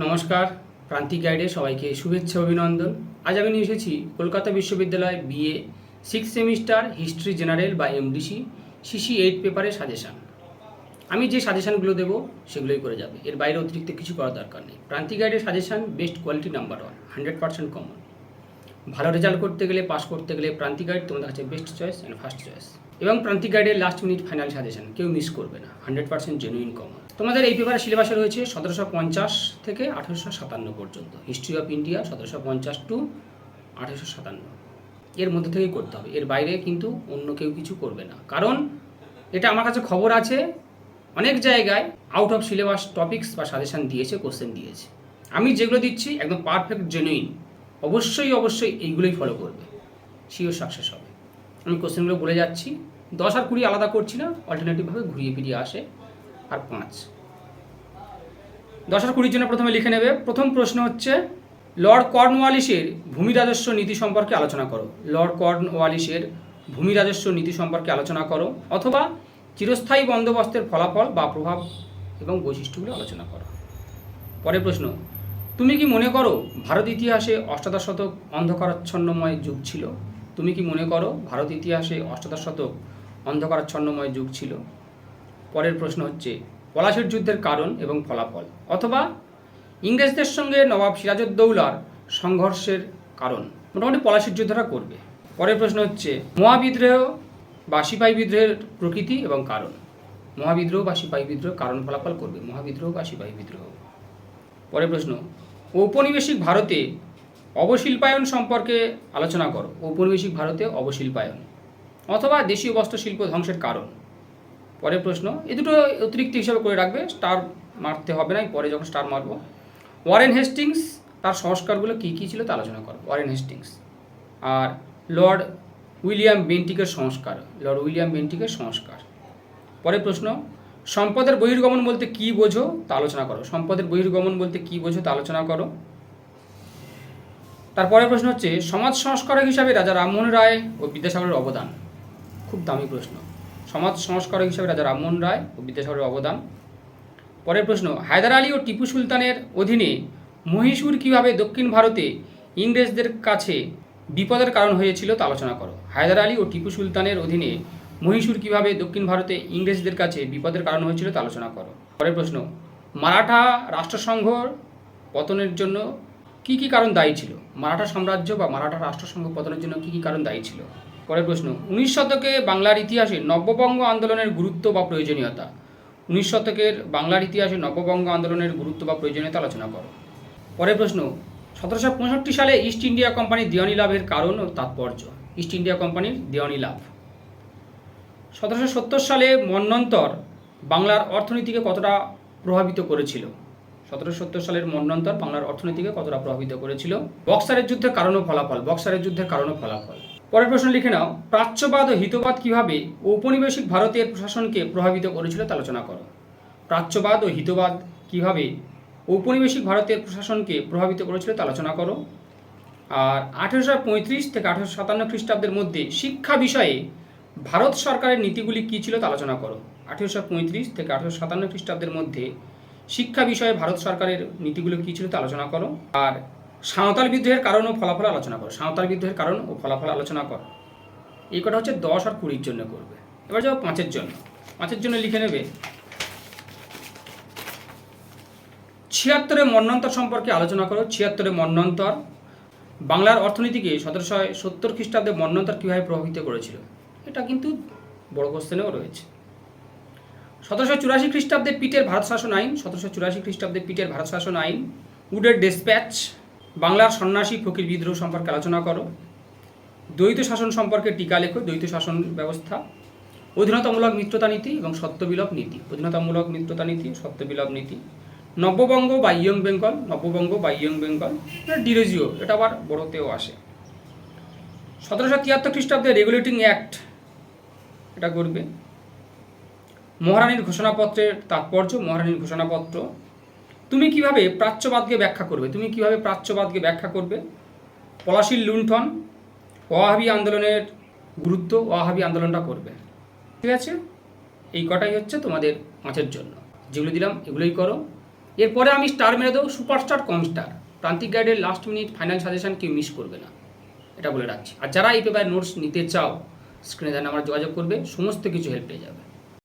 নমস্কার, প্রান্তিক গাইডে সবাইকে শুভেচ্ছা অভিনন্দন। আজ আমি নিয়ে এসেছি কলকাতা বিশ্ববিদ্যালয় BA 6th semester history general বা এমডিসি সিসি 8 পেপারের সাজেশান। আমি যে সাজেশানগুলো দেবো সেগুলোই করে যাবে, এর বাইরে অতিরিক্ত কিছু করার দরকার নেই। প্রান্তিক গাইডের suggestion best quality number 1, 100% common. ভালো রেজাল্ট করতে গেলে, পাস করতে গেলে প্রান্তিক গাইড তোমাদের কাছে best choice and first choice. এবং প্রান্তিক গাইডের লাস্ট মিনিট ফাইনাল সাজেশান কেউ মিস করবে না, 100% জেনুইন কমন। তোমাদের এই পেপারের সিলেবাসে রয়েছে 1750 থেকে 1857 পর্যন্ত, হিস্ট্রি অফ ইন্ডিয়া 1750 টু 1857, এর মধ্যে থেকেই করতে হবে। এর বাইরে কিন্তু অন্য কেউ কিছু করবে না, কারণ এটা আমার কাছে খবর আছে অনেক জায়গায় আউট অফ সিলেবাস টপিকস বা সাজেশান দিয়েছে, কোশ্চেন দিয়েছে। আমি যেগুলো দিচ্ছি একদম পারফেক্ট জেনুইন, অবশ্যই এইগুলোই ফলো করবে, শিওর সাকসেস হবে। আমি কোশ্চেনগুলো বলে যাচ্ছি, 10 আর 20 আলাদা করছি না, অল্টারনেটিভভাবে ঘুরিয়ে ফিরিয়ে আসে। আর 5, 10 আর 20 জন্য প্রথমে লিখে নেবে। প্রথম প্রশ্ন হচ্ছে, লর্ড কর্নওয়ালিসের ভূমি রাজস্ব নীতি সম্পর্কে আলোচনা করো। লর্ড কর্নওয়ালিসের ভূমি রাজস্ব নীতি সম্পর্কে আলোচনা করো, অথবা চিরস্থায়ী বন্দোবস্তের ফলাফল বা প্রভাব এবং বৈশিষ্ট্যগুলো আলোচনা করো। পরের প্রশ্ন, তুমি কি মনে করো ভারত ইতিহাসে অষ্টাদশ শতক অন্ধকারাচ্ছন্নময় যুগ ছিল? তুমি কি মনে করো ভারত ইতিহাসে অষ্টাদশ শতক অন্ধকারাচ্ছন্নময় যুগ ছিল? পরের প্রশ্ন হচ্ছে, পলাশির যুদ্ধের কারণ এবং ফলাফল, অথবা ইংরেজদের সঙ্গে নবাব সিরাজউদ্দৌলার সংঘর্ষের কারণ। মোটামুটি পলাশির যুদ্ধটা করবে। পরের প্রশ্ন হচ্ছে, মহাবিদ্রোহ বা সিপাহী বিদ্রোহের প্রকৃতি এবং কারণ। মহাবিদ্রোহ বা সিপাহী বিদ্রোহ কারণ ফলাফল করবে, মহাবিদ্রোহ বা সিপাহী বিদ্রোহ। পরের প্রশ্ন, ঔপনিবেশিক ভারতে অবশিল্পায়ন সম্পর্কে আলোচনা করো। ঔপনিবেশিক ভারতে অবশিল্পায়ন, অথবা দেশীয় বস্ত্র শিল্প ধ্বংসের কারণ। পরের প্রশ্ন, এই দুটো অতিরিক্ত হিসাবে করে রাখবে, স্টার মারতে হবে না, পরে যখন স্টার মারবো। ওয়ারেন হেস্টিংস তার সংস্কারগুলো কী কী ছিল তা আলোচনা করো, ওয়ারেন হেস্টিংস। আর লর্ড উইলিয়াম বেন্টিকের সংস্কার, লর্ড উইলিয়াম বেন্টিকের সংস্কার। পরের প্রশ্ন, সম্পদের বহির্গমন বলতে কী বোঝো তা আলোচনা করো। সম্পদের বহির্গমন বলতে কী বোঝো তা আলোচনা করো। তারপরের প্রশ্ন হচ্ছে, সমাজ সংস্কারক হিসাবে রাজা রামমোহন রায় ও বিদ্যাসাগরের অবদান। খুব দামি প্রশ্ন, সমাজ সংস্কারক হিসাবে রাজা রামমোহন রায় ও বিদ্যাসাগরের অবদান। পরের প্রশ্ন, হায়দার আলী ও টিপু সুলতানের অধীনে মহীশূর কীভাবে দক্ষিণ ভারতে ইংরেজদের কাছে বিপদের কারণ হয়েছিল তা আলোচনা করো। হায়দার আলী ও টিপু সুলতানের অধীনে মহীশূর কীভাবে দক্ষিণ ভারতে ইংরেজদের কাছে বিপদের কারণ হয়েছিল তা আলোচনা করো। পরের প্রশ্ন, মারাঠা রাষ্ট্রসংঘ পতনের জন্য কী কী কারণ দায়ী ছিল? মারাঠা সাম্রাজ্য বা মারাঠা রাষ্ট্রসংঘ পতনের জন্য কী কী কারণ দায়ী ছিল? পরের প্রশ্ন, 19 শতকে বাংলার ইতিহাসে নব্যবঙ্গ আন্দোলনের গুরুত্ব বা প্রয়োজনীয়তা। 19 শতকের বাংলার ইতিহাসে নব্যবঙ্গ আন্দোলনের গুরুত্ব বা প্রয়োজনীয়তা আলোচনা করো। পরের প্রশ্ন, 1765 সালে ইস্ট ইন্ডিয়া কোম্পানির দেওয়ানি লাভের কারণ ও তাৎপর্য। ইস্ট ইন্ডিয়া কোম্পানির দেওয়ানি লাভ। 1770 সালে মন্বন্তর বাংলার অর্থনীতিকে কতটা প্রভাবিত করেছিল? 1770 সালের মন্বন্তর বাংলার অর্থনীতিকে কতটা প্রভাবিত করেছিল? বক্সারের যুদ্ধের কারণ ও ফলাফল। বক্সারের যুদ্ধের কারণ ও ফলাফল। পরের প্রশ্ন লিখে নাও, প্রাচ্যবাদ ও হিতবাদ কীভাবে ঔপনিবেশিক ভারতের প্রশাসনকে প্রভাবিত করেছিল তা আলোচনা করো। প্রাচ্যবাদ ও হিতবাদ কীভাবে ঔপনিবেশিক ভারতের প্রশাসনকে প্রভাবিত করেছিল তা আলোচনা করো। আর 1835 থেকে 1857 খ্রিস্টাব্দের মধ্যে শিক্ষা বিষয়ে ভারত সরকারের নীতিগুলি কী ছিল তা আলোচনা করো। 1835 থেকে 1857 খ্রিস্টাব্দের মধ্যে শিক্ষা বিষয়ে ভারত সরকারের নীতিগুলো কী ছিল তা আলোচনা করো। আর সাঁওতাল বিদ্রোহের কারণ ও ফলাফল আলোচনা করো। সাঁওতাল বিদ্রোহের কারণ ও ফলাফল আলোচনা করো। এই কটা হচ্ছে 10 আর 20 জন্য করবে। এবার যাও 5-এর জন্য। 5-এর জন্য লিখে নেবে, 76-এর মন্বন্তর সম্পর্কে আলোচনা করো। 76-এর মন্বন্তর বাংলার অর্থনীতিকে 1770 খ্রিস্টাব্দে মন্বন্তর কীভাবে প্রভাবিত করেছিল। এটা কিন্তু বড় কোশ্চেনেও রয়েছে। 1784 খ্রিস্টাব্দে পিটের ভারত শাসন আইন। 1784 খ্রিস্টাব্দে পিটের ভারত শাসন আইন। উডের ডেসপ্যাচ। বাংলার সন্ন্যাসী ফকির বিদ্রোহ সম্পর্কে আলোচনা করো। দ্বৈত শাসন সম্পর্কে টিকা লেখো, দ্বৈত শাসন ব্যবস্থা। অধীনতামূলক মিত্রতা নীতি এবং সত্যবিলোপ নীতি। অধীনতামূলক মিত্রতা নীতি, সত্যবিলোপ নীতি। নব্যবঙ্গ বা ইয়ং বেঙ্গল। নব্যবঙ্গ বা ইয়ং বেঙ্গল, এটা ডিরেজিও, এটা আবার বড়তেও আসে। 1773 খ্রিস্টাব্দে রেগুলেটিং অ্যাক্ট, এটা করবে। মহারানীর ঘোষণাপত্রের তাৎপর্য। মহারানীর ঘোষণাপত্র। তুমি কিভাবে প্রাচ্যবাদকে ব্যাখ্যা করবে? তুমি কিভাবে প্রাচ্যবাদকে ব্যাখ্যা করবে? পলাশির লুণ্ঠন, ওয়াহাবি আন্দোলনের গুরুত্ব, ওয়াহাবি আন্দোলনটা করবে। ঠিক আছে, এই কটাই হচ্ছে তোমাদের 5-এর জন্য। যেগুলো দিলাম এগুলোই করো। এরপরে আমি স্টার মেরে দেবো সুপারস্টার কম স্টার। প্রান্তিক গাইডের লাস্ট মিনিট ফাইনাল সাজেশন কেউ মিস করবে না, এটা বলে রাখছি। আর যারা এই পেপারের নোটস নিতে চাও স্ক্রিনে দেন আমার যোগাযোগ করবে, সমস্ত কিছু হেল্প পেয়ে যাবে।